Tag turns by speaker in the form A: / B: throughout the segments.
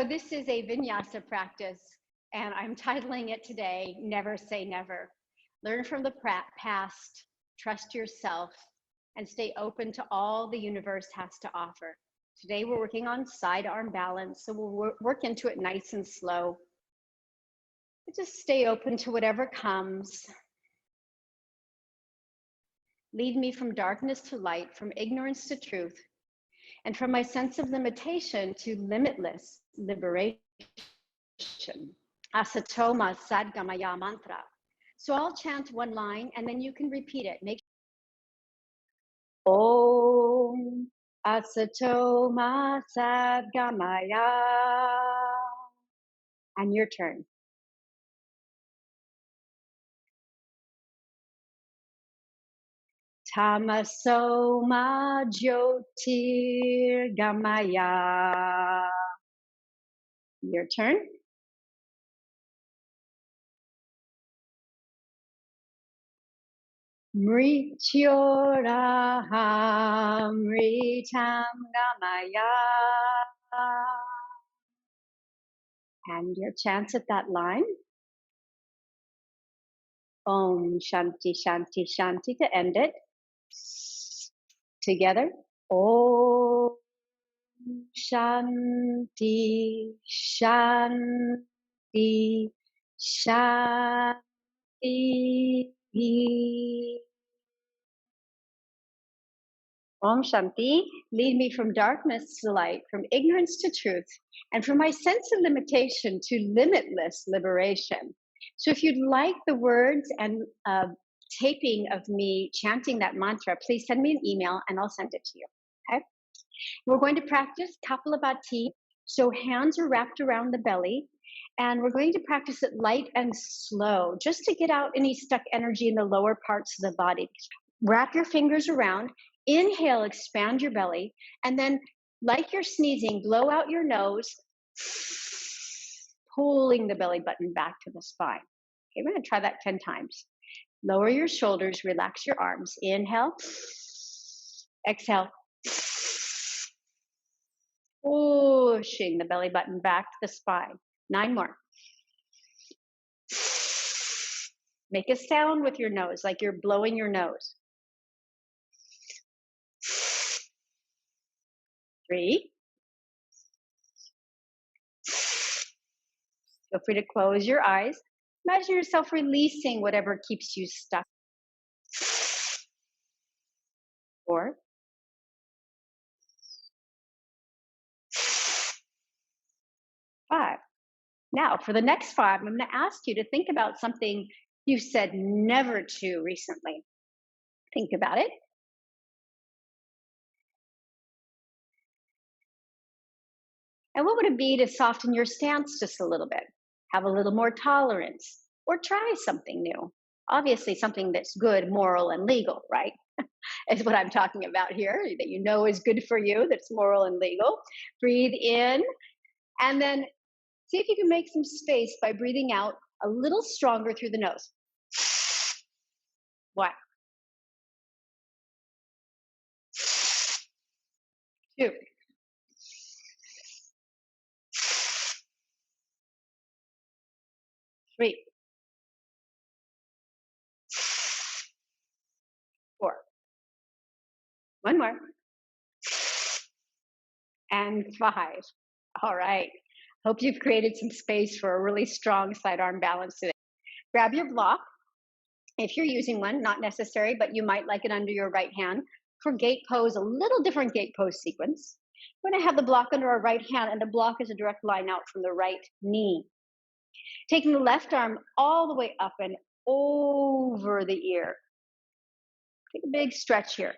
A: This is a vinyasa practice, and I'm titling it today, Never Say Never. Learn from the past, trust yourself, and stay open to all the universe has to offer. Today we're working on side arm balance, so we'll work into it nice and slow. But just stay open to whatever comes. Lead me from darkness to light, from ignorance to truth, and from my sense of limitation to limitless liberation. Asatoma Sadgamaya mantra. So I'll chant one line and then you can repeat it. Make Om Asatoma Sadgamaya. And your turn. Tamasoma Jyotir Gamaya. Your turn. Mrityoraham Mritam Gamaya. And your chants at that line. Om Shanti Shanti Shanti to end it. Together. Om Shanti Shanti Shanti. Om Shanti, lead me from darkness to light, from ignorance to truth, and from my sense of limitation to limitless liberation. So if you'd like the words and taping of me chanting that mantra, please send me an email and I'll send it to you, okay? We're going to practice Kapalabhati. So hands are wrapped around the belly, and we're going to practice it light and slow, just to get out any stuck energy in the lower parts of the body. Wrap your fingers around. Inhale, expand your belly, and then like you're sneezing, blow out your nose, pulling the belly button back to the spine. Okay, we're going to try that 10 times. Lower your shoulders, relax your arms. Inhale, exhale, pushing the belly button back to the spine. 9 more. Make a sound with your nose, like you're blowing your nose. 3. Feel free to close your eyes. Imagine yourself releasing whatever keeps you stuck. 4. 5. Now, for the next 5, I'm going to ask you to think about something you said never to recently. Think about it. And what would it be to soften your stance just a little bit? Have a little more tolerance, or try something new. Obviously, something that's good, moral, and legal, right? Is what I'm talking about here, that you know is good for you, that's moral and legal. Breathe in, and then see if you can make some space by breathing out a little stronger through the nose. 1. 2. 3. 4. 1 more. And 5. All right. Hope you've created some space for a really strong side arm balance today. Grab your block. If you're using one, not necessary, but you might like it under your right hand. For gate pose, a little different gate pose sequence. We're going to have the block under our right hand, and the block is a direct line out from the right knee. Taking the left arm all the way up and over the ear. Take a big stretch here.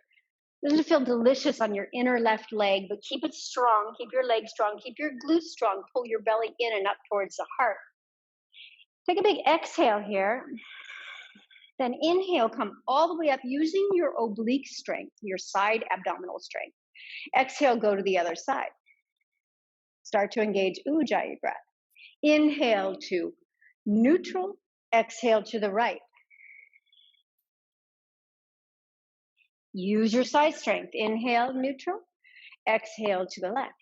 A: This will feel delicious on your inner left leg, but keep it strong. Keep your leg strong. Keep your glutes strong. Pull your belly in and up towards the heart. Take a big exhale here. Then inhale, come all the way up using your oblique strength, your side abdominal strength. Exhale, go to the other side. Start to engage Ujjayi breath. Inhale to neutral, exhale to the right. Use your side strength. Inhale, neutral, exhale to the left.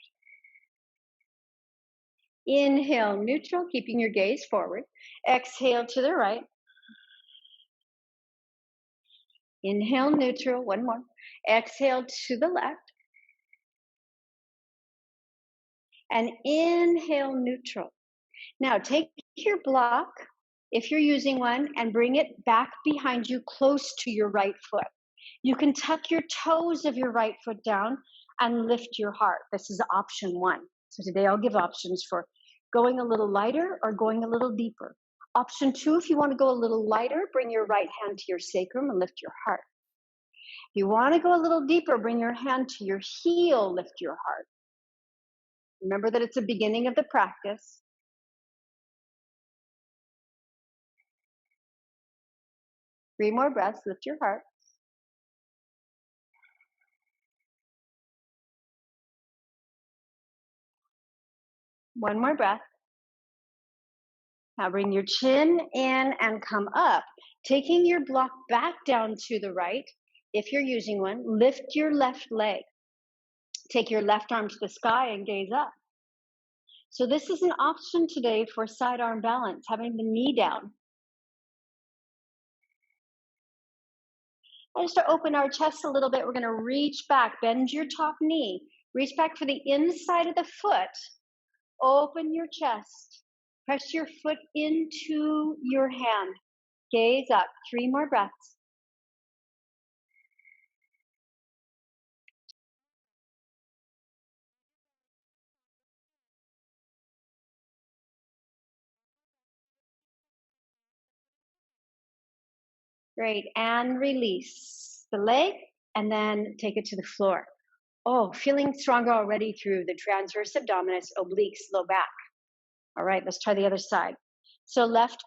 A: Inhale, neutral, keeping your gaze forward. Exhale to the right. Inhale, neutral, one more. Exhale to the left. And inhale, neutral. Now take your block, if you're using one, and bring it back behind you close to your right foot. You can tuck your toes of your right foot down and lift your heart. This is option one. So today I'll give options for going a little lighter or going a little deeper. Option two, if you want to go a little lighter, bring your right hand to your sacrum and lift your heart. If you want to go a little deeper, bring your hand to your heel, lift your heart. Remember that it's the beginning of the practice. 3 more breaths, lift your heart. One more breath. Now bring your chin in and come up, taking your block back down to the right. If you're using one, lift your left leg. Take your left arm to the sky and gaze up. So this is an option today for side arm balance, having the knee down. And just to open our chest a little bit, we're going to reach back, bend your top knee, reach back for the inside of the foot, open your chest, press your foot into your hand, gaze up, 3 more breaths. Great, and release the leg, and then take it to the floor. Oh, feeling stronger already through the transverse abdominis, obliques, low back. All right, let's try the other side. So left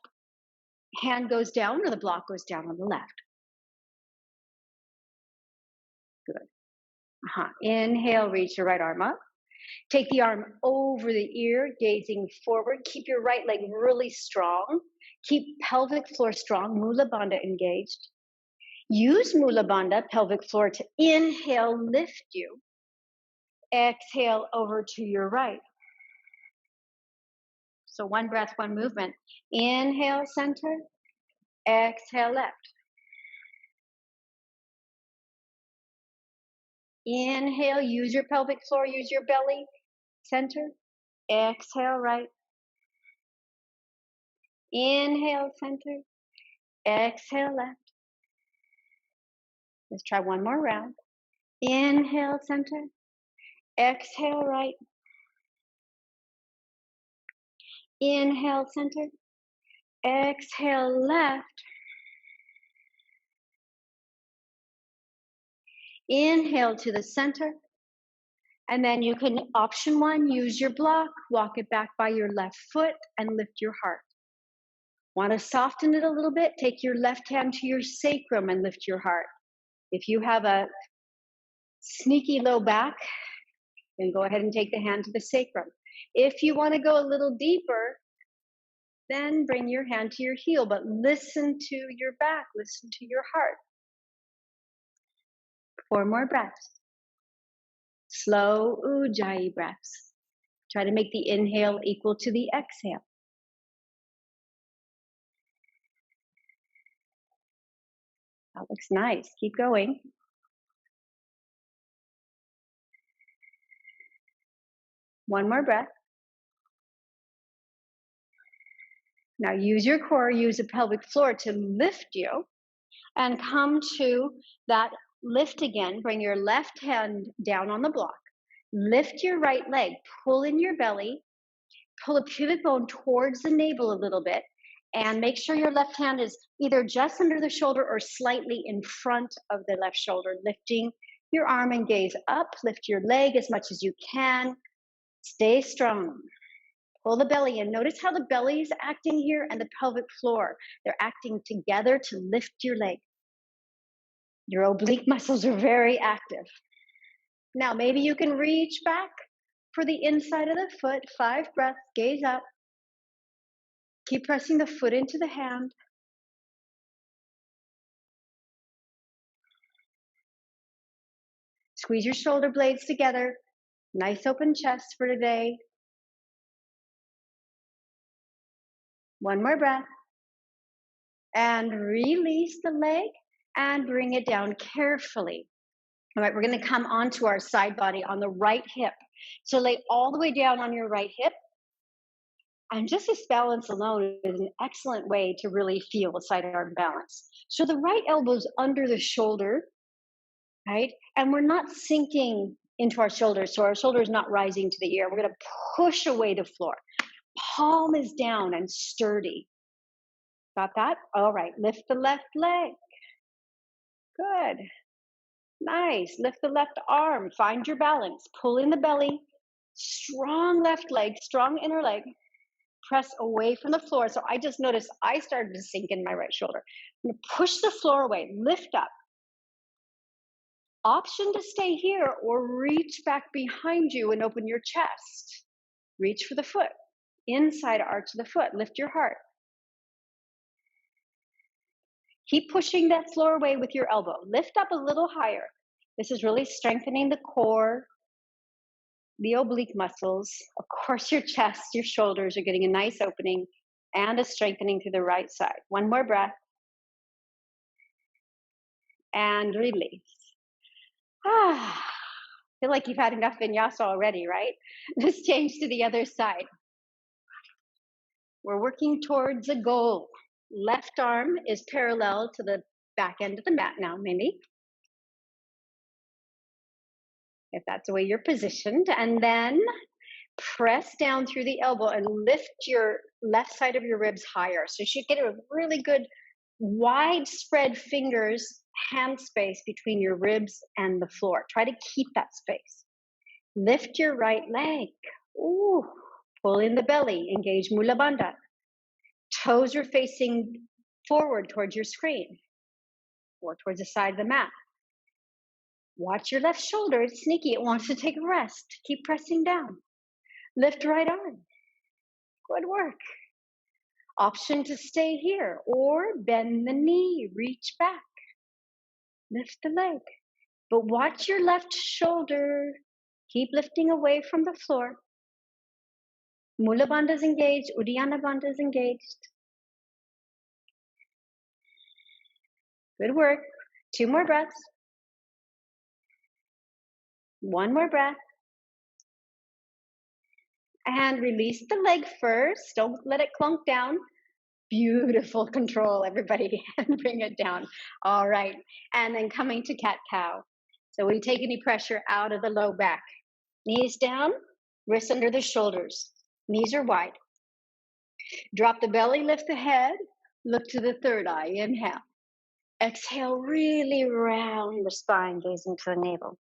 A: hand goes down or the block goes down on the left. Good. Inhale, reach your right arm up. Take the arm over the ear, gazing forward. Keep your right leg really strong. Keep pelvic floor strong, Mula Bandha engaged. Use Mula Bandha, pelvic floor, to inhale, lift you. Exhale over to your right. So one breath, one movement. Inhale, center. Exhale, left. Inhale, use your pelvic floor, use your belly. Center. Exhale, right. Inhale, center. Exhale, left. Let's try one more round. Inhale, center. Exhale, right. Inhale, center. Exhale, left. Inhale to the center. And then you can, option one, use your block, walk it back by your left foot and lift your heart. Want to soften it a little bit? Take your left hand to your sacrum and lift your heart. If you have a sneaky low back, then go ahead and take the hand to the sacrum. If you want to go a little deeper, then bring your hand to your heel, but listen to your back, listen to your heart. 4 more breaths. Slow Ujjayi breaths. Try to make the inhale equal to the exhale. That looks nice. Keep going. One more breath. Now use your core, use the pelvic floor to lift you and come to that lift again. Bring your left hand down on the block. Lift your right leg, pull in your belly, pull a pivot bone towards the navel a little bit, and make sure your left hand is either just under the shoulder or slightly in front of the left shoulder, lifting your arm and gaze up, lift your leg as much as you can. Stay strong. Pull the belly in. Notice how the belly is acting here and the pelvic floor. They're acting together to lift your leg. Your oblique muscles are very active. Now, maybe you can reach back for the inside of the foot. 5 breaths, gaze up. Keep pressing the foot into the hand. Squeeze your shoulder blades together. Nice open chest for today. One more breath. And release the leg and bring it down carefully. All right, we're going to come onto our side body on the right hip. So lay all the way down on your right hip. And just this balance alone is an excellent way to really feel a side arm balance. So the right elbow's under the shoulder, right? And we're not sinking into our shoulders. So our shoulder is not rising to the ear. We're going to push away the floor. Palm is down and sturdy. Got that? All right, lift the left leg. Good. Nice. Lift the left arm. Find your balance. Pull in the belly. Strong left leg, strong inner leg. Press away from the floor. So I just noticed I started to sink in my right shoulder. I'm going to push the floor away. Lift up. Option to stay here or reach back behind you and open your chest. Reach for the foot. Inside arch of the foot. Lift your heart. Keep pushing that floor away with your elbow. Lift up a little higher. This is really strengthening the core, the oblique muscles. Of course, your chest, your shoulders are getting a nice opening and a strengthening through the right side. One more breath. And release. Feel like you've had enough vinyasa already, right? Let's change to the other side. We're working towards a goal. Left arm is parallel to the back end of the mat now, maybe. If that's the way you're positioned. And then press down through the elbow and lift your left side of your ribs higher. So you should get a really good widespread fingers, hand space between your ribs and the floor. Try to keep that space. Lift your right leg. Ooh, pull in the belly, engage Mula Bandha. Toes are facing forward towards your screen or towards the side of the mat. Watch your left shoulder. It's sneaky. It wants to take a rest. Keep pressing down. Lift right arm. Good work. Option to stay here or bend the knee, reach back. Lift the leg. But watch your left shoulder. Keep lifting away from the floor. Mula Bandha is engaged. Uddiyana Bandha is engaged. Good work. 2 more breaths. 1 more breath. And release the leg first. Don't let it clunk down. Beautiful control, everybody. And bring it down. All right. And then coming to cat-cow. So we take any pressure out of the low back. Knees down, wrists under the shoulders. Knees are wide. Drop the belly, lift the head. Look to the third eye. Inhale. Exhale, really round the spine, gazing to the navel.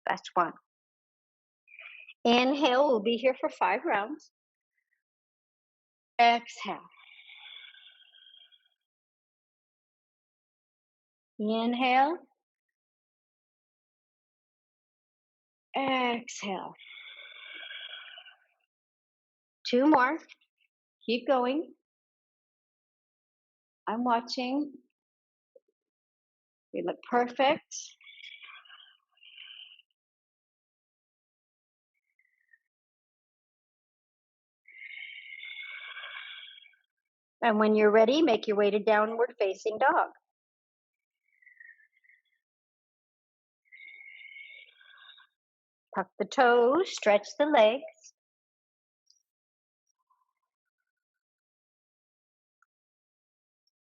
A: That's 1. Inhale, we'll be here for 5 rounds. Exhale. Inhale. Exhale. 2 more. Keep going. I'm watching. You look perfect. And when you're ready, make your way to downward facing dog. Tuck the toes, stretch the legs.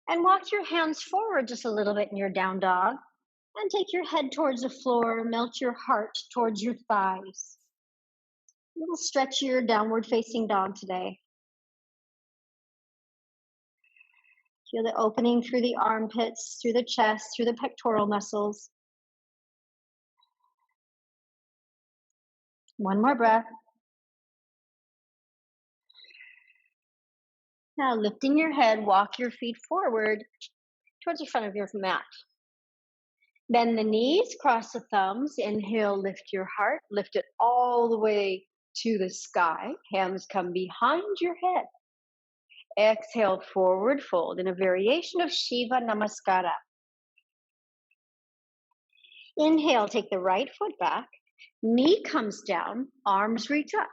A: And walk your hands forward just a little bit in your down dog. And take your head towards the floor, melt your heart towards your thighs. A little stretchier downward facing dog today. Feel the opening through the armpits, through the chest, through the pectoral muscles. 1 more breath. Now lifting your head, walk your feet forward towards the front of your mat. Bend the knees, cross the thumbs. Inhale, lift your heart. Lift it all the way to the sky. Hands come behind your head. Exhale, forward fold in a variation of Shiva Namaskara. Inhale, take the right foot back. Knee comes down, arms reach up.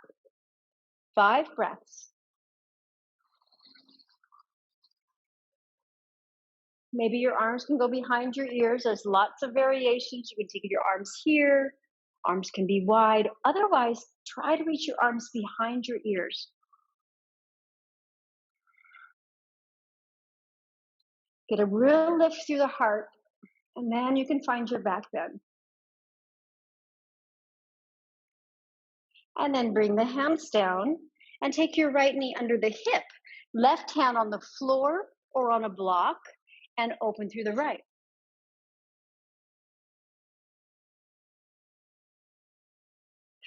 A: 5 breaths. Maybe your arms can go behind your ears. There's lots of variations. You can take your arms here. Arms can be wide. Otherwise, try to reach your arms behind your ears. Get a real lift through the heart, and then you can find your back bend. And then bring the hands down and take your right knee under the hip. Left hand on the floor or on a block, and open through the right.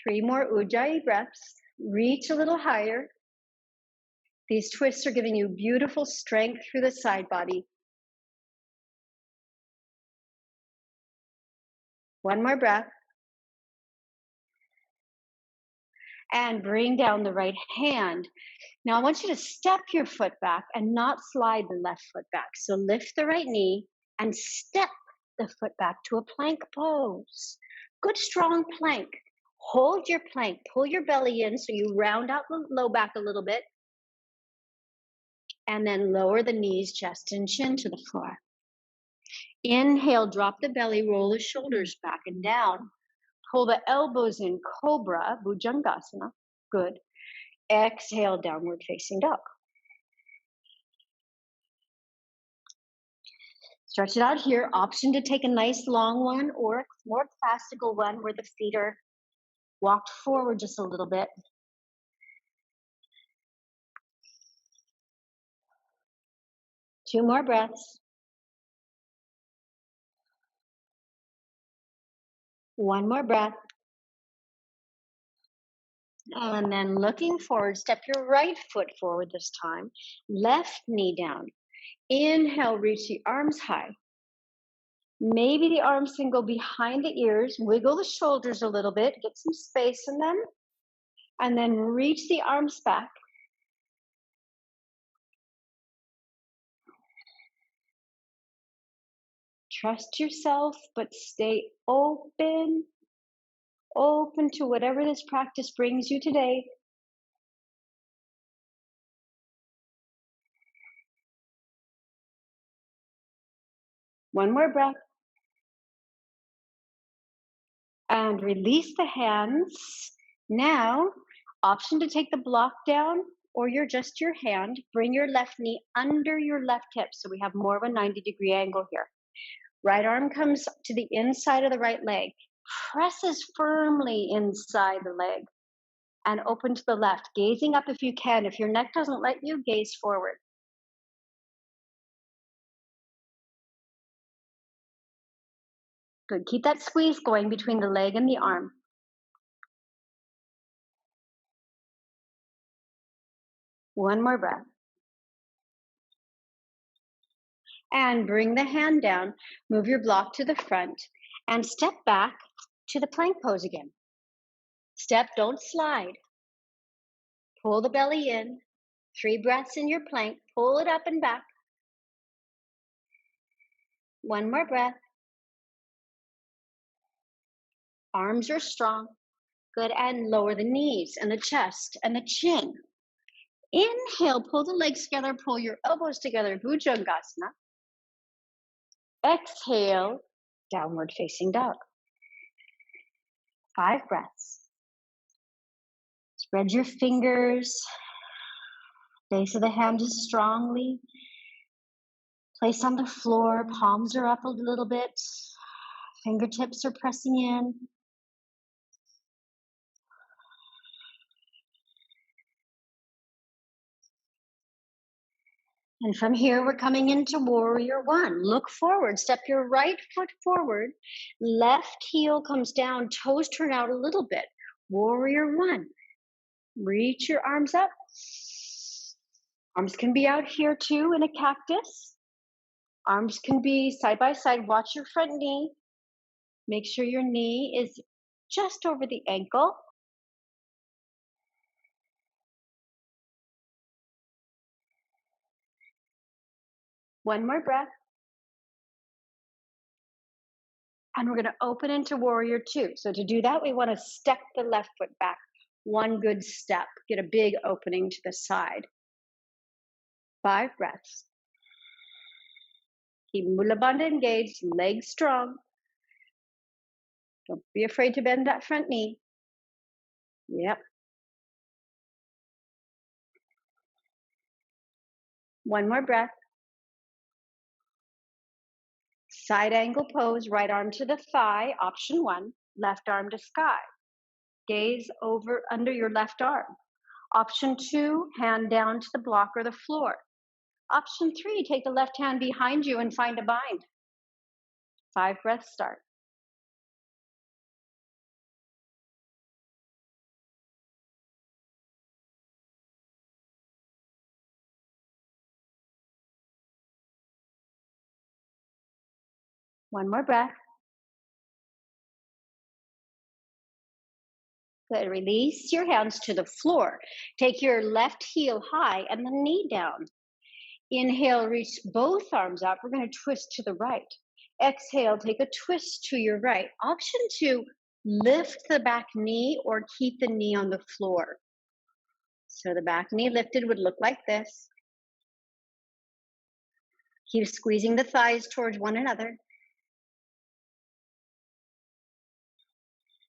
A: 3 more Ujjayi breaths. Reach a little higher. These twists are giving you beautiful strength through the side body. 1 more breath. And bring down the right hand. Now I want you to step your foot back and not slide the left foot back. So lift the right knee and step the foot back to a plank pose. Good strong plank. Hold your plank, pull your belly in so you round out the low back a little bit. And then lower the knees, chest, and chin to the floor. Inhale, drop the belly, roll the shoulders back and down. Pull the elbows in, cobra, bhujangasana. Good. Exhale, downward facing dog. Stretch it out here. Option to take a nice long one or a more classical one where the feet are walked forward just a little bit. Two more breaths. One more breath. And then looking forward, step your right foot forward this time. Left knee down. Inhale, reach the arms high. Maybe the arms can go behind the ears. Wiggle the shoulders a little bit. Get some space in them. And then reach the arms back. Trust yourself, but stay open to whatever this practice brings you today. One more breath. And release the hands. Now, option to take the block down or just your hand. Bring your left knee under your left hip so we have more of a 90-degree angle here. Right arm comes to the inside of the right leg. Presses firmly inside the leg. And open to the left, gazing up if you can. If your neck doesn't let you, gaze forward. Good. Keep that squeeze going between the leg and the arm. One more breath. And bring the hand down. Move your block to the front and step back to the plank pose again. Step, don't slide. Pull the belly in. 3 breaths in your plank. Pull it up and back. One more breath. Arms are strong. Good. And lower the knees and the chest and the chin. Inhale, pull the legs together, pull your elbows together, Bhujangasana. Exhale, downward facing dog. 5 breaths. Spread your fingers. Base of the hand is strongly placed on the floor. Palms are up a little bit. Fingertips are pressing in. And from here, we're coming into warrior one. Look forward, step your right foot forward. Left heel comes down, toes turn out a little bit. Warrior one. Reach your arms up. Arms can be out here too in a cactus. Arms can be side by side. Watch your front knee. Make sure your knee is just over the ankle. One more breath. And we're going to open into warrior two. So to do that, we want to step the left foot back. One good step. Get a big opening to the side. 5 breaths. Keep mula bandha engaged, legs strong. Don't be afraid to bend that front knee. Yep. One more breath. Side angle pose, right arm to the thigh, option 1. Left arm to sky. Gaze over under your left arm. Option 2, hand down to the block or the floor. Option 3, take the left hand behind you and find a bind. 5 breaths start. One more breath. Good. Release your hands to the floor. Take your left heel high and the knee down. Inhale, reach both arms up. We're going to twist to the right. Exhale, take a twist to your right. Option 2, lift the back knee or keep the knee on the floor. So the back knee lifted would look like this. Keep squeezing the thighs towards one another.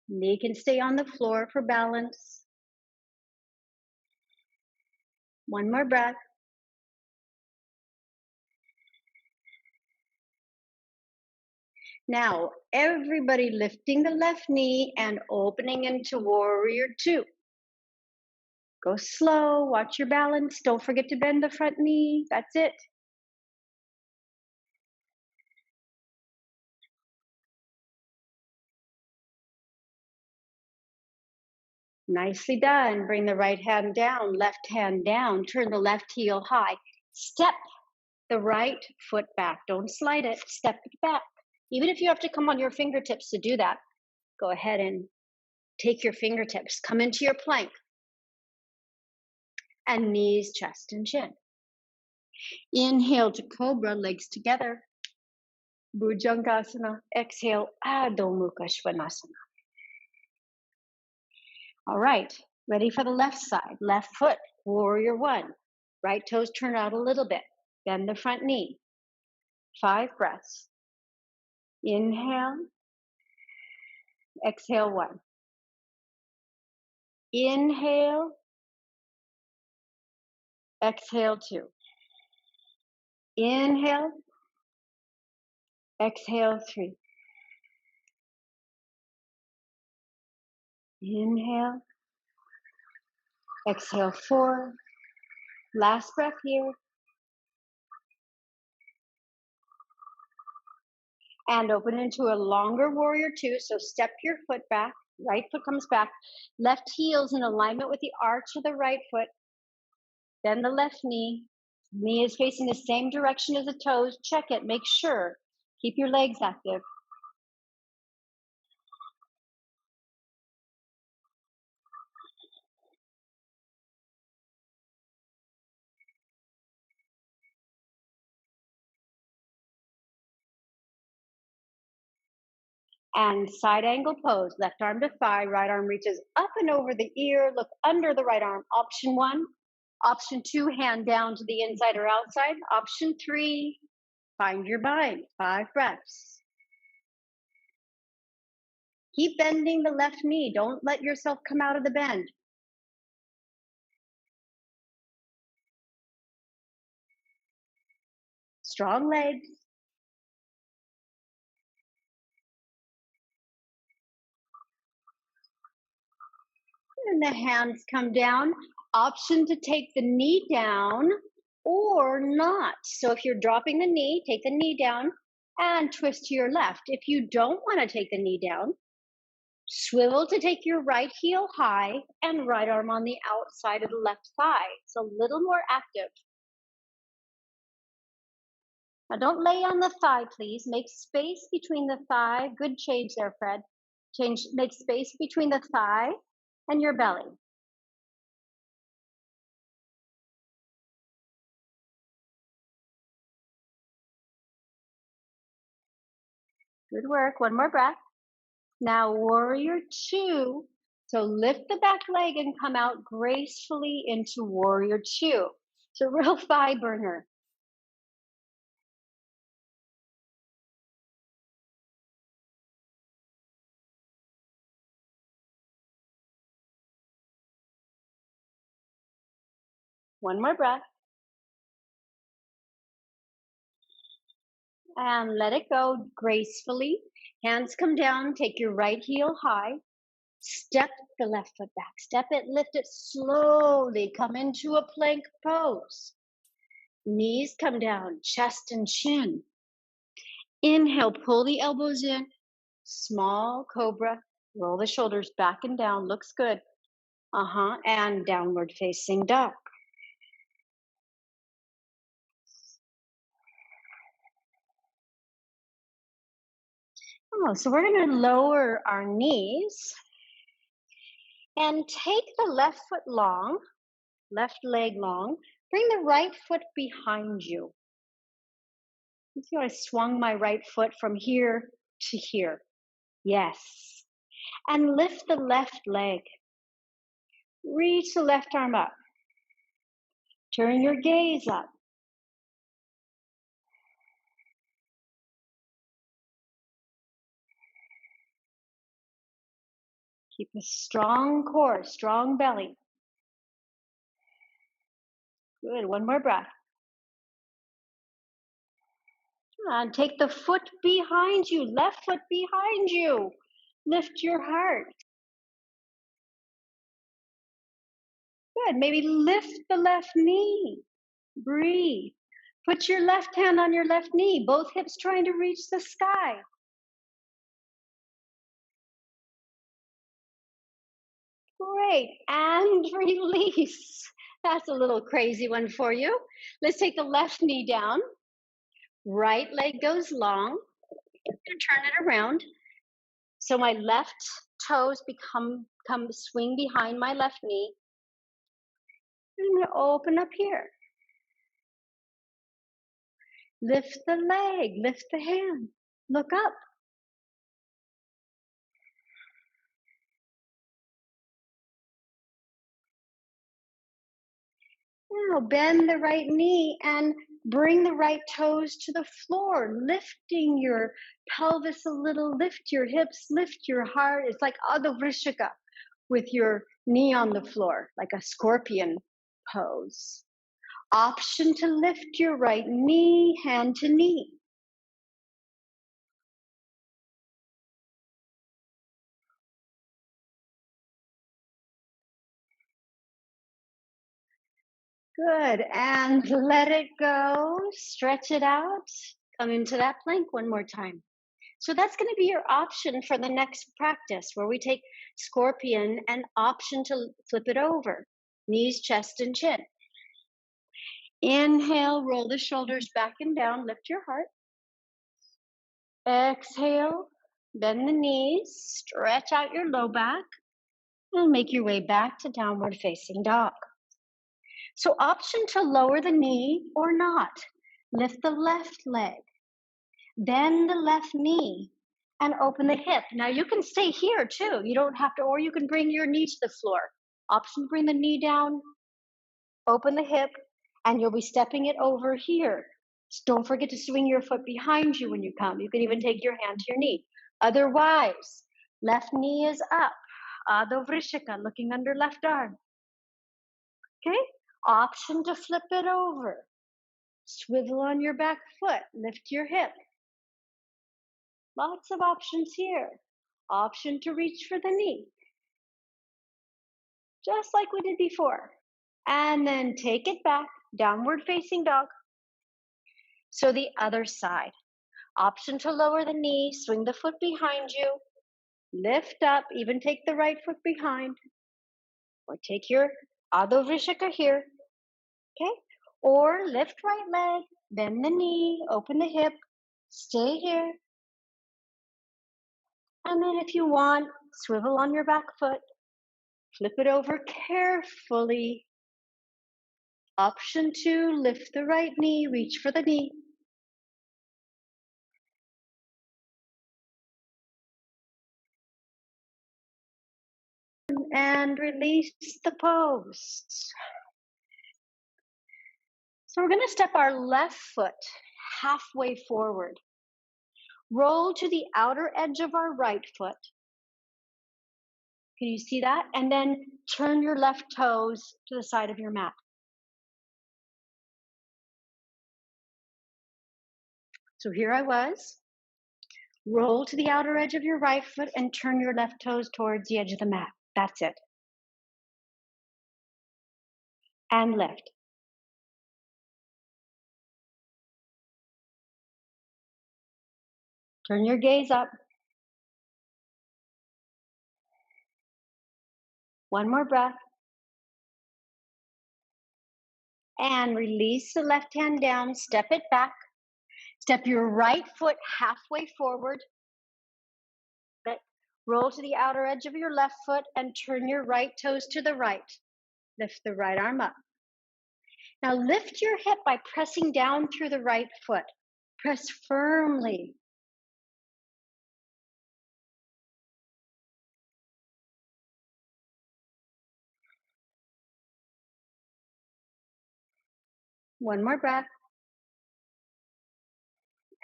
A: Knee can stay on the floor for balance. One more breath. Now, everybody lifting the left knee and opening into warrior 2. Go slow, watch your balance. Don't forget to bend the front knee. That's it. Nicely done. Bring the right hand down, left hand down. Turn the left heel high. Step the right foot back. Don't slide it. Step it back. Even if you have to come on your fingertips to do that, go ahead and take your fingertips. Come into your plank. And knees, chest, and chin. Inhale to cobra, legs together. Bhujangasana. Exhale, Adho Mukha Svanasana. All right, ready for the left side. Left foot, warrior 1. Right toes turn out a little bit. Bend the front knee. 5 breaths. Inhale. Exhale 1. Inhale. Exhale 2. Inhale. Exhale 3. Inhale. Exhale 4. Last breath here. And open into a longer warrior 2. So step your foot back. Right foot comes back. Left heel's in alignment with the arch of the right foot. Bend the left knee. Knee is facing the same direction as the toes. Check it. Make sure. Keep your legs active. And side angle pose. Left arm to thigh. Right arm reaches up and over the ear. Look under the right arm. Option 1. Option 2, hand down to the inside or outside. Option 3, find your bind. 5 breaths. Keep bending the left knee. Don't let yourself come out of the bend. Strong legs. And the hands come down. Option to take the knee down or not. So if you're dropping the knee, take the knee down and twist to your left. If you don't want to take the knee down, swivel to take your right heel high and right arm on the outside of the left thigh. It's a little more active. Now don't lay on the thigh, please. Make space between the thigh. Good change there, Fred. Make space between the thigh and your belly. Good work. One more breath. Now warrior 2. So lift the back leg and come out gracefully into warrior 2. It's a real thigh burner. One more breath. And let it go gracefully. Hands come down. Take your right heel high. Step the left foot back. Step it, lift it slowly. Come into a plank pose. Knees come down, chest and chin. Inhale, pull the elbows in. Small cobra. Roll the shoulders back and down. Looks good. And downward facing dog. Oh, so we're going to lower our knees and take the left foot long, left leg long. Bring the right foot behind you. You see how I swung my right foot from here to here? Yes. And lift the left leg. Reach the left arm up. Turn your gaze up. Keep a strong core, strong belly. Good. One more breath. And take the foot behind you, left foot behind you. Lift your heart. Good. Maybe lift the left knee. Breathe. Put your left hand on your left knee, both hips trying to reach the sky. Great. And release. That's a little crazy one for you. Let's take the left knee down. Right leg goes long. And turn it around. So my left toes come swing behind my left knee. I'm going to open up here. Lift the leg, lift the hand. Look up. Now bend the right knee and bring the right toes to the floor, lifting your pelvis a little, lift your hips, lift your heart. It's like Adho Vrishika with your knee on the floor, like a scorpion pose. Option to lift your right knee, hand to knee. Good. And let it go. Stretch it out. Come into that plank one more time. So that's going to be your option for the next practice where we take scorpion and option to flip it over. Knees, chest, and chin. Inhale, roll the shoulders back and down. Lift your heart. Exhale, bend the knees. Stretch out your low back. And make your way back to downward facing dog. So option to lower the knee or not. Lift the left leg, bend the left knee, and open the hip. Now you can stay here too. You don't have to, or you can bring your knee to the floor. Option, bring the knee down, open the hip, and you'll be stepping it over here. So don't forget to swing your foot behind you when you come. You can even take your hand to your knee. Otherwise, left knee is up. Adho Vrishika, looking under left arm. Okay? Option to flip it over. Swivel on your back foot. Lift your hip. Lots of options here. Option to reach for the knee. Just like we did before. And then take it back. Downward facing dog. So the other side. Option to lower the knee. Swing the foot behind you. Lift up. Even take the right foot behind. Or take your Adho Vrishika here. Okay? Or lift right leg, bend the knee, open the hip, stay here. And then if you want, swivel on your back foot, flip it over carefully. Option 2, lift the right knee, reach for the knee. And release the pose. So we're going to step our left foot halfway forward. Roll to the outer edge of our right foot. Can you see that? And then turn your left toes to the side of your mat. So here I was. Roll to the outer edge of your right foot and turn your left toes towards the edge of the mat. That's it. And lift. Turn your gaze up. One more breath. And release the left hand down. Step it back. Step your right foot halfway forward. Roll to the outer edge of your left foot and turn your right toes to the right. Lift the right arm up. Now lift your hip by pressing down through the right foot. Press firmly. One more breath.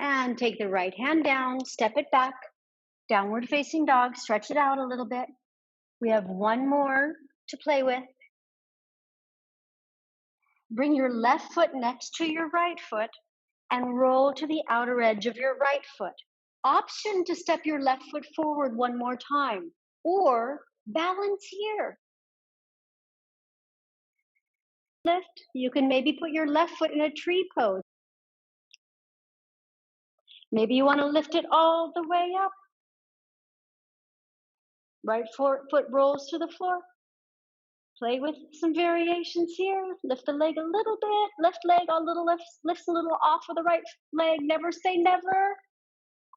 A: And take the right hand down, step it back. Downward facing dog, stretch it out a little bit. We have one more to play with. Bring your left foot next to your right foot and roll to the outer edge of your right foot. Option to step your left foot forward one more time or balance here. Lift. You can maybe put your left foot in a tree pose. Maybe you want to lift it all the way up. Right foot rolls to the floor. Play with some variations here. Lift the leg a little bit. Left leg a little lifts a little off of the right leg. Never say never.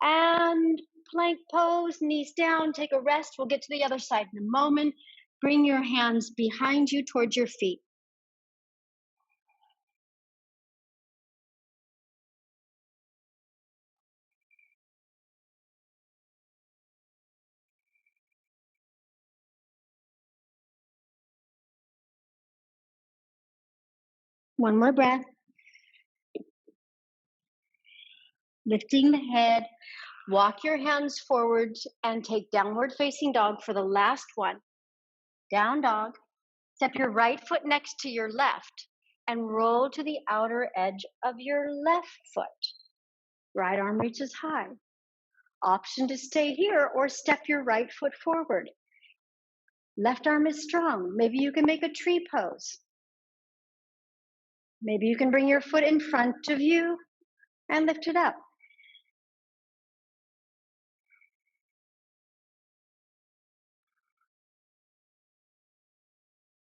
A: And plank pose, knees down, take a rest. We'll get to the other side in a moment. Bring your hands behind you towards your feet. One more breath. Lifting the head. Walk your hands forward and take downward facing dog for the last one. Down dog. Step your right foot next to your left and roll to the outer edge of your left foot. Right arm reaches high. Option to stay here or step your right foot forward. Left arm is strong. Maybe you can make a tree pose. Maybe you can bring your foot in front of you and lift it up.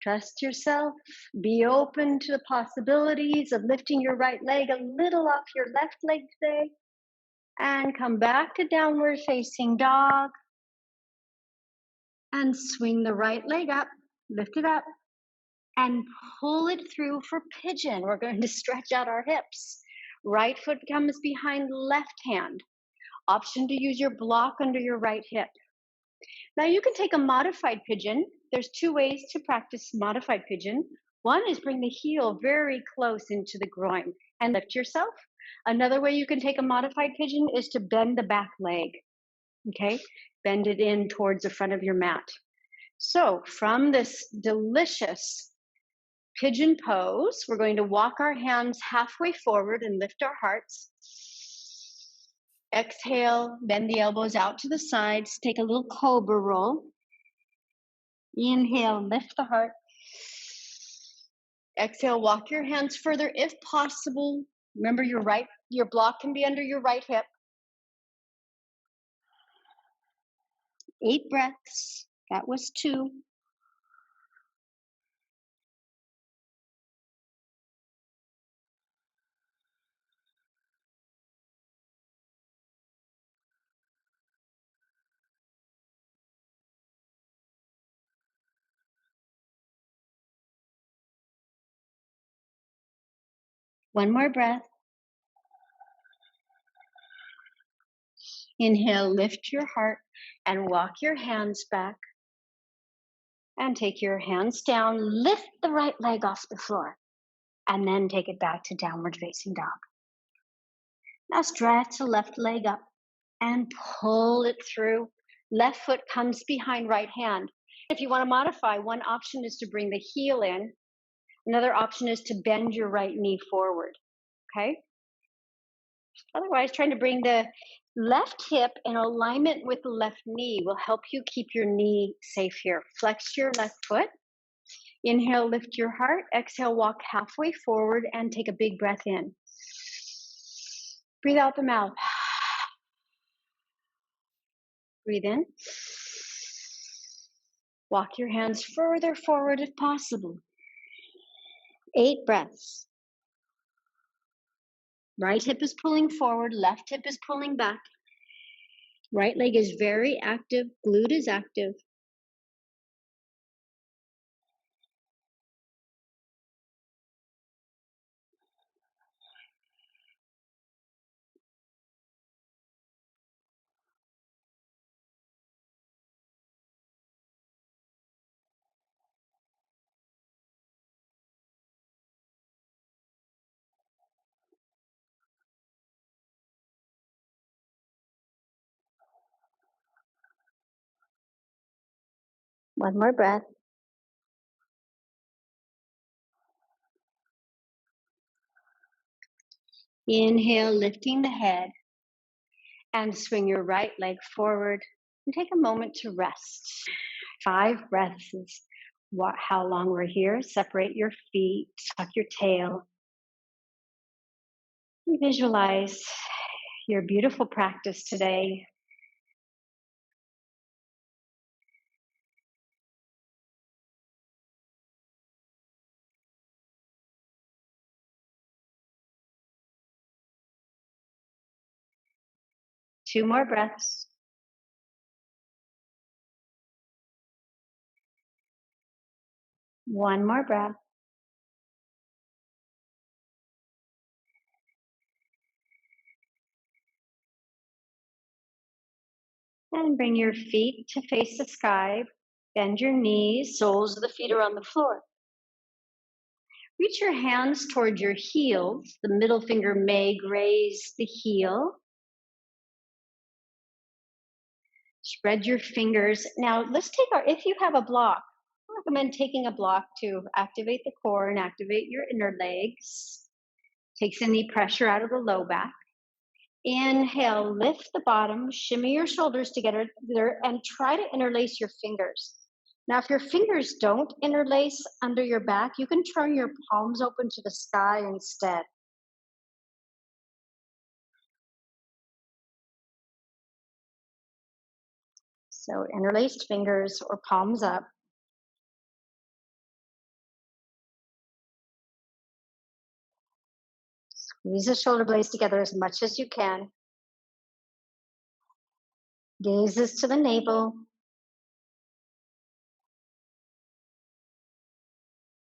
A: Trust yourself. Be open to the possibilities of lifting your right leg a little off your left leg today. And come back to downward facing dog. And swing the right leg up. Lift it up. And pull it through for pigeon. We're going to stretch out our hips. Right foot comes behind left hand. Option to use your block under your right hip. Now you can take a modified pigeon. There's two ways to practice modified pigeon. One is bring the heel very close into the groin and lift yourself. Another way you can take a modified pigeon is to bend the back leg. Okay, bend it in towards the front of your mat. So from this delicious pigeon pose, we're going to walk our hands halfway forward and lift our hearts. Exhale, bend the elbows out to the sides. Take a little cobra roll. Inhale, lift the heart. Exhale, walk your hands further if possible. Remember your block can be under your right hip. 8 breaths. That was 2. One more breath. Inhale, lift your heart and walk your hands back. And take your hands down, lift the right leg off the floor, and then take it back to downward facing dog. Now stretch the left leg up and pull it through. Left foot comes behind right hand. If you want to modify, one option is to bring the heel in. Another option is to bend your right knee forward, okay? Otherwise, trying to bring the left hip in alignment with the left knee will help you keep your knee safe here. Flex your left foot. Inhale, lift your heart. Exhale, walk halfway forward and take a big breath in. Breathe out the mouth. Breathe in. Walk your hands further forward if possible. 8 breaths. Right hip is pulling forward, left hip is pulling back. Right leg is very active, glute is active. One more breath. Inhale, lifting the head, and swing your right leg forward and take a moment to rest. 5 breaths is how long we're here. Separate your feet, tuck your tail, and visualize your beautiful practice today. Two more breaths. One more breath. And bring your feet to face the sky. Bend your knees, soles of the feet are on the floor. Reach your hands toward your heels. The middle finger may graze the heel. Spread your fingers. Now let's take if you have a block, I recommend taking a block to activate the core and activate your inner legs. Takes any pressure out of the low back. Inhale, lift the bottom, shimmy your shoulders together, and try to interlace your fingers. Now, if your fingers don't interlace under your back, you can turn your palms open to the sky instead. So interlaced fingers or palms up. Squeeze the shoulder blades together as much as you can. Gazes to the navel.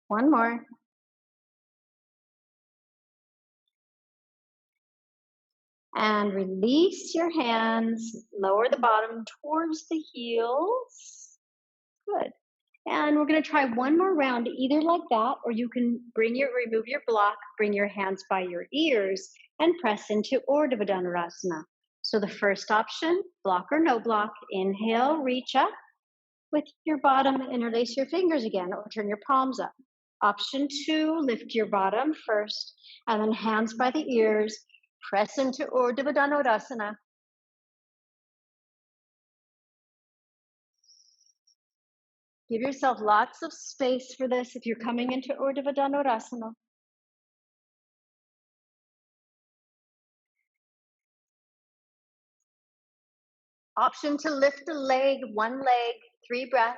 A: One more. And release your hands. Lower the bottom towards the heels. Good. And we're going to try one more round, either like that, or you can remove your block, bring your hands by your ears, and press into Urdhva Dhanurasana. So the first option, block or no block, inhale, reach up with your bottom, interlace your fingers again, or turn your palms up. Option 2, lift your bottom first, and then hands by the ears, press into Urdhva Dhanurasana. Give yourself lots of space for this if you're coming into Urdhva Dhanurasana. Option to lift a leg, one leg, 3 breaths.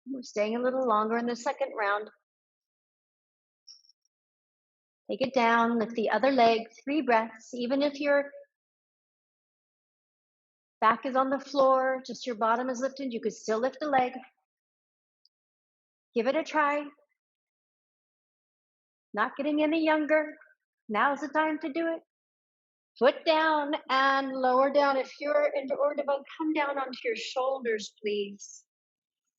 A: We're staying a little longer in the second round. Take it down, lift the other leg, 3 breaths. Even if your back is on the floor, just your bottom is lifted, you could still lift a leg. Give it a try. Not getting any younger. Now's the time to do it. Foot down and lower down. If you're into Urdhva, come down onto your shoulders, please.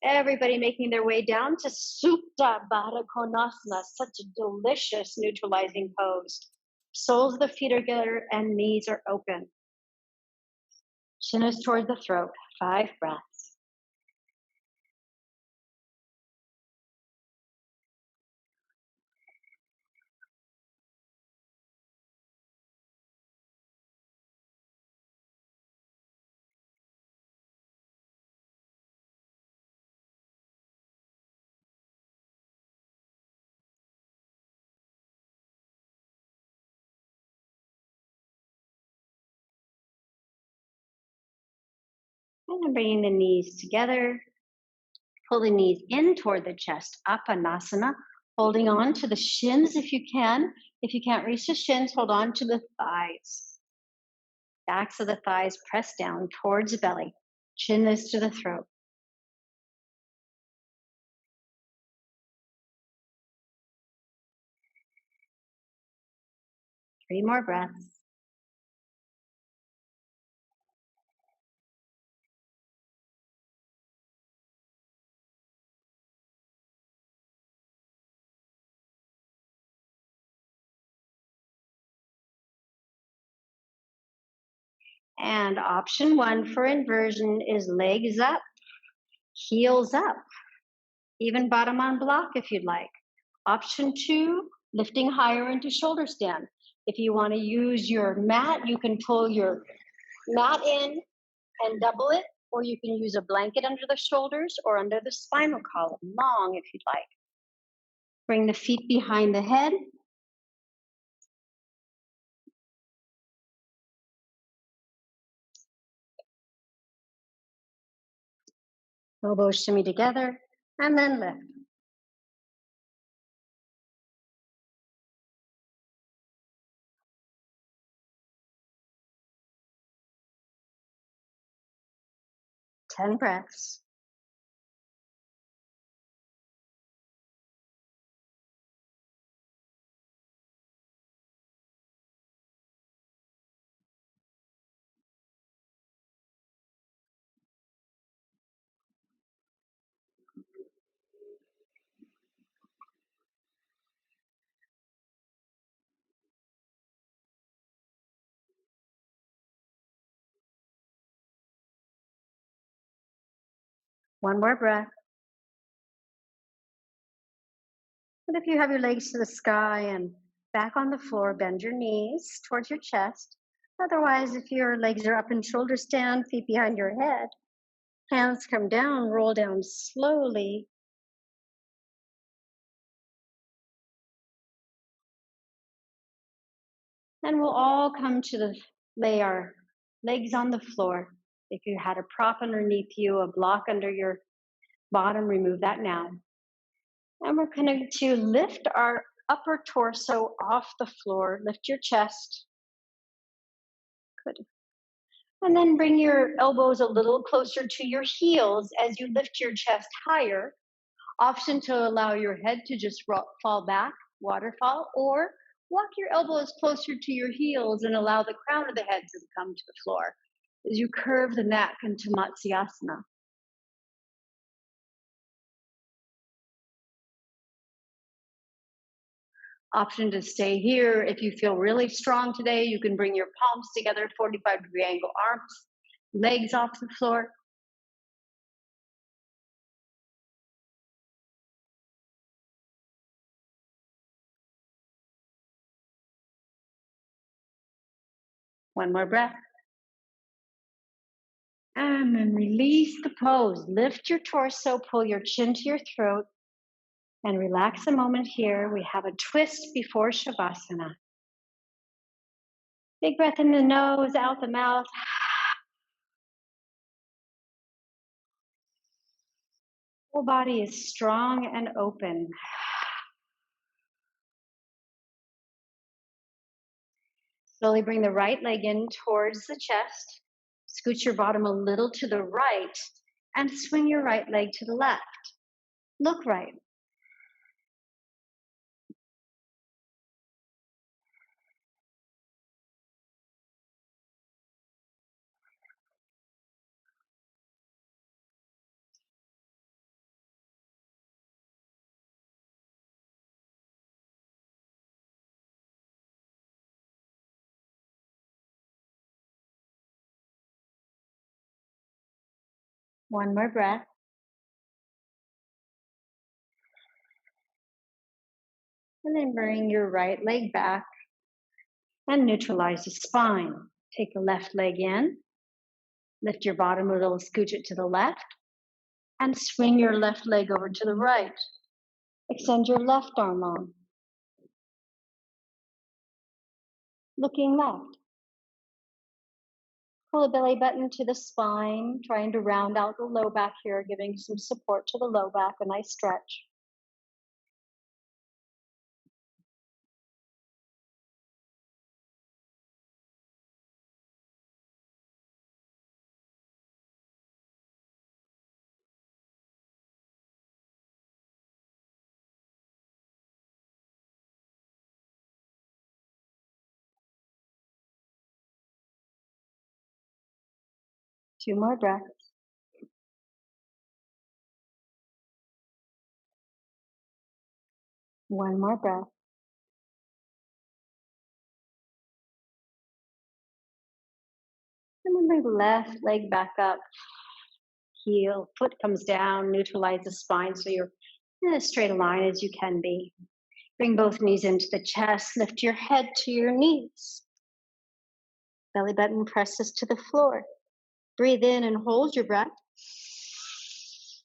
A: Everybody making their way down to Supta Baddha Konasana, such a delicious neutralizing pose. Soles of the feet are together and knees are open. Chin is toward the throat. 5 breaths. And then bringing the knees together. Pull the knees in toward the chest, Apanasana, holding on to the shins if you can. If you can't reach the shins, hold on to the thighs. Backs of the thighs press down towards the belly. Chin is to the throat. 3 more breaths. And option 1 for inversion is legs up, heels up, even bottom on block if you'd like. Option 2, lifting higher into shoulder stand. If you want to use your mat, you can pull your mat in and double it, or you can use a blanket under the shoulders or under the spinal column, long if you'd like. Bring the feet behind the head. Elbows shimmy together, and then lift. Ten breaths. One more breath. And if you have your legs to the sky and back on the floor, bend your knees towards your chest. Otherwise, if your legs are up in shoulder stand, feet behind your head, hands come down, roll down slowly. And we'll all come to lay our legs on the floor. If you had a prop underneath you, a block under your bottom, remove that now. And we're going to lift our upper torso off the floor. Lift your chest. Good. And then bring your elbows a little closer to your heels as you lift your chest higher. Option to allow your head to just fall back, waterfall, or walk your elbows closer to your heels and allow the crown of the head to come to the floor as you curve the neck into Matsyasana. Option to stay here. If you feel really strong today, you can bring your palms together, 45-degree angle arms, legs off the floor. One more breath. And then release the pose. Lift your torso, pull your chin to your throat, and relax a moment here. We have a twist before Shavasana. Big breath in the nose, out the mouth. Whole body is strong and open. Slowly bring the right leg in towards the chest. Scoot your bottom a little to the right and swing your right leg to the left. Look right. One more breath. And then bring your right leg back and neutralize the spine. Take the left leg in. Lift your bottom a little, scooch it to the left, and swing your left leg over to the right. Extend your left arm long. Looking left. Pull the belly button to the spine, trying to round out the low back here, giving some support to the low back, a nice stretch. Two more breaths. One more breath. And then bring the left leg back up. Heel, foot comes down, neutralize the spine so you're in as straight a line as you can be. Bring both knees into the chest, lift your head to your knees. Belly button presses to the floor. Breathe in and hold your breath.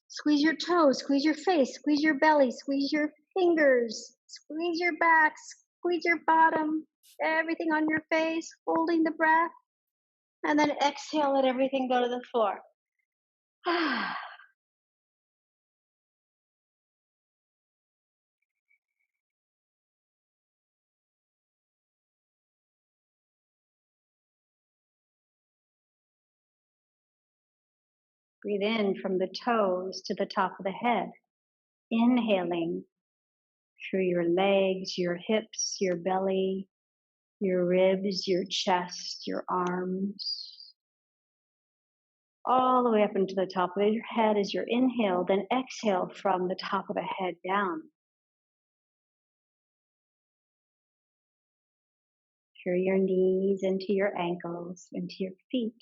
A: Squeeze your toes, squeeze your face, squeeze your belly, squeeze your fingers, squeeze your back, squeeze your bottom, everything on your face, holding the breath. And then exhale, let everything go to the floor. Breathe in from the toes to the top of the head. Inhaling through your legs, your hips, your belly, your ribs, your chest, your arms, all the way up into the top of your head as you inhale, then exhale from the top of the head down. Through your knees, into your ankles, into your feet.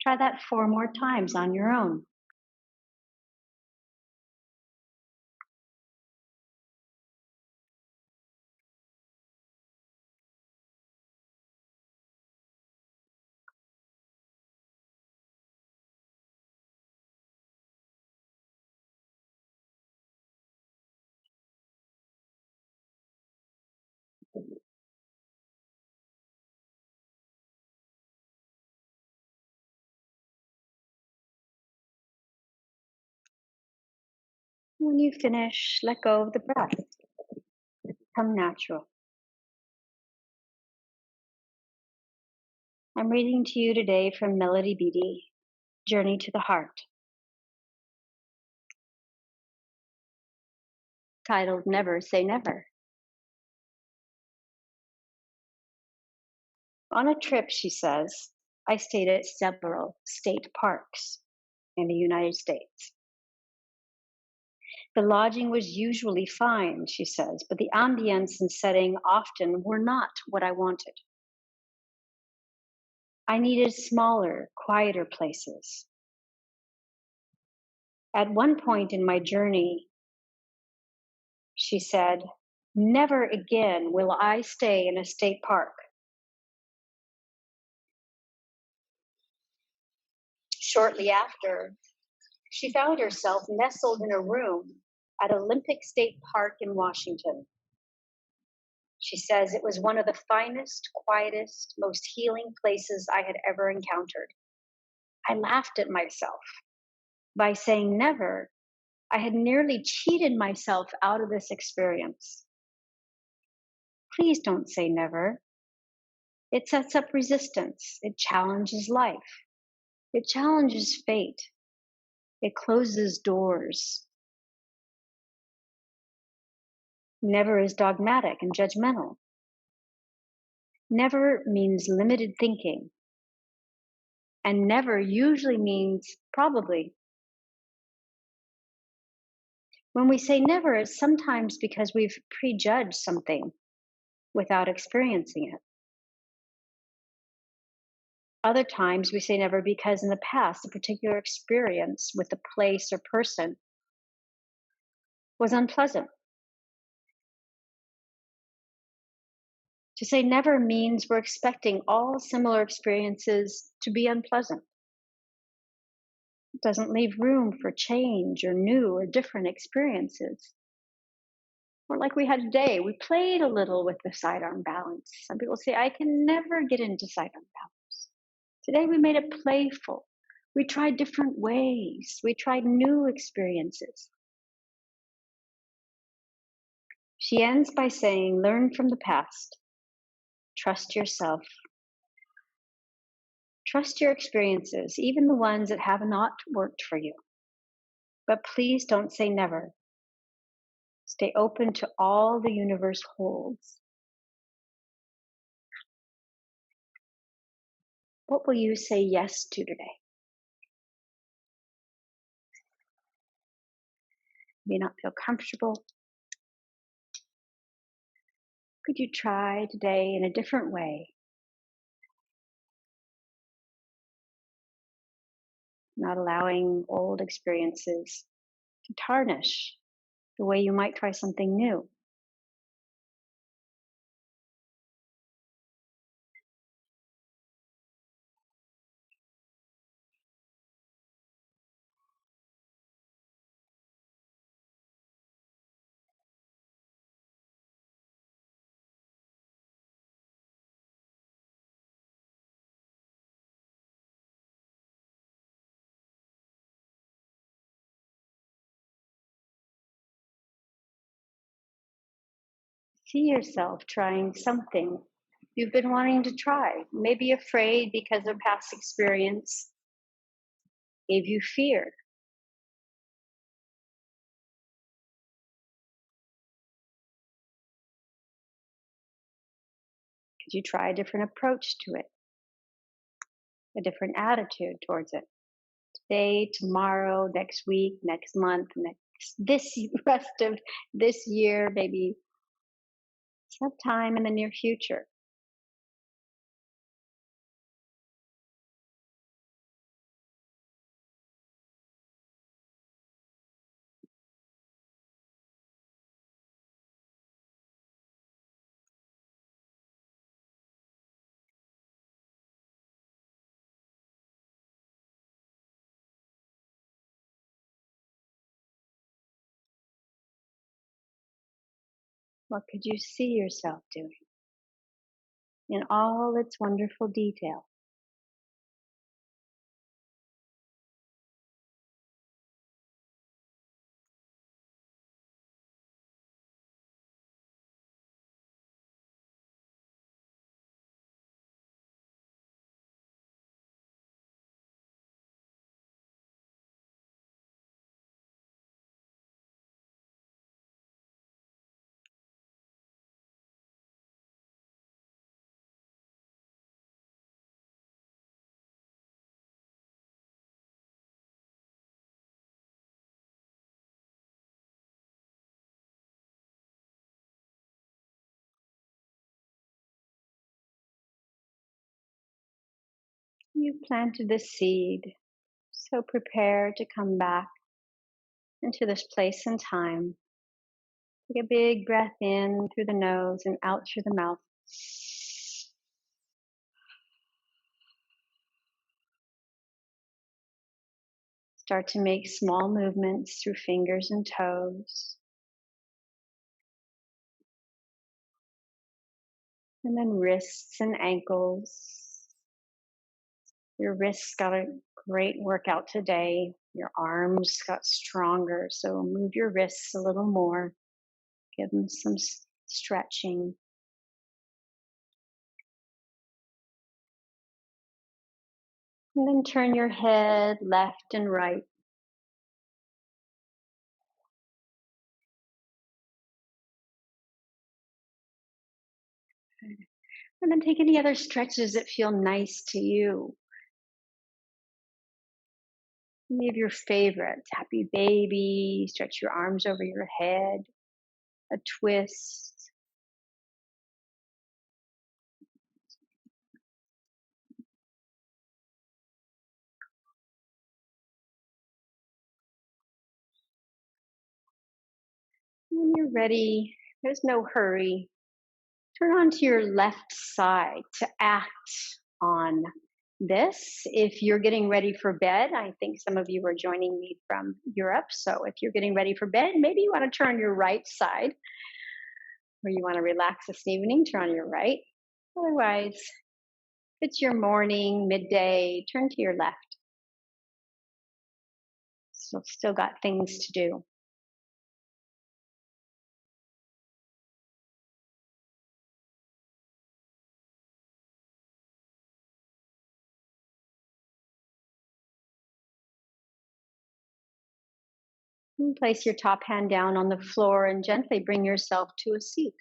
A: Try that 4 more times on your own. When you finish, let go of the breath. Become natural. I'm reading to you today from Melody Beattie, Journey to the Heart, titled Never Say Never. On a trip, she says, I stayed at several state parks in the United States. The lodging was usually fine, she says, but the ambience and setting often were not what I wanted. I needed smaller, quieter places. At one point in my journey, she said, never again will I stay in a state park. Shortly after, she found herself nestled in a room at Olympic State Park in Washington. She says it was one of the finest, quietest, most healing places I had ever encountered. I laughed at myself. By saying never, I had nearly cheated myself out of this experience. Please don't say never. It sets up resistance. It challenges life. It challenges fate. It closes doors. Never is dogmatic and judgmental. Never means limited thinking. And never usually means probably. When we say never, it's sometimes because we've prejudged something without experiencing it. Other times we say never because in the past, a particular experience with a place or person was unpleasant. To say never means we're expecting all similar experiences to be unpleasant. It doesn't leave room for change or new or different experiences. Or like we had today, we played a little with the sidearm balance. Some people say, I can never get into sidearm balance. Today we made it playful. We tried different ways. We tried new experiences. She ends by saying, learn from the past. Trust yourself. Trust your experiences, even the ones that have not worked for you. But please don't say never. Stay open to all the universe holds. What will you say yes to today? You may not feel comfortable. Could you try today in a different way? Not allowing old experiences to tarnish the way you might try something new. See yourself trying something you've been wanting to try, maybe afraid because of past experience gave you fear. Could you try a different approach to it, a different attitude towards it? Today, tomorrow, next week, next month, this rest of this year, maybe sometime in the near future. What could you see yourself doing in all its wonderful detail? You planted the seed, so prepare to come back into this place and time. Take a big breath in through the nose and out through the mouth. Start to make small movements through fingers and toes. And then wrists and ankles. Your wrists got a great workout today. Your arms got stronger, so move your wrists a little more. Give them some stretching. And then turn your head left and right. And then take any other stretches that feel nice to you. Any of your favorites. Happy baby, stretch your arms over your head, a twist. When you're ready, there's no hurry. Turn onto your left side to act on this. If you're getting ready for bed, I think some of you are joining me from Europe. So if you're getting ready for bed, maybe you want to turn your right side, or you want to relax this evening, turn on your right. Otherwise, it's your morning, midday, turn to your left. So still got things to do. And place your top hand down on the floor and gently bring yourself to a seat.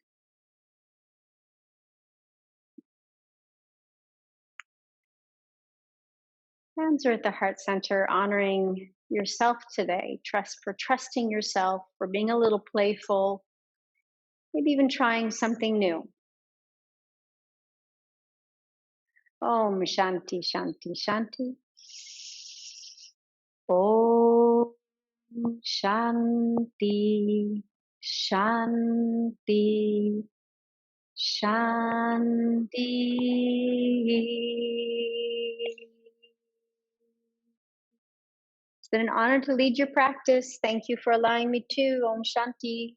A: Hands are at the heart center, honoring yourself today. Trusting yourself, for being a little playful, maybe even trying something new. Om Shanti Shanti Shanti. Om Shanti Shanti Shanti. It's been an honor to lead your practice. Thank you for allowing me to. Om Shanti.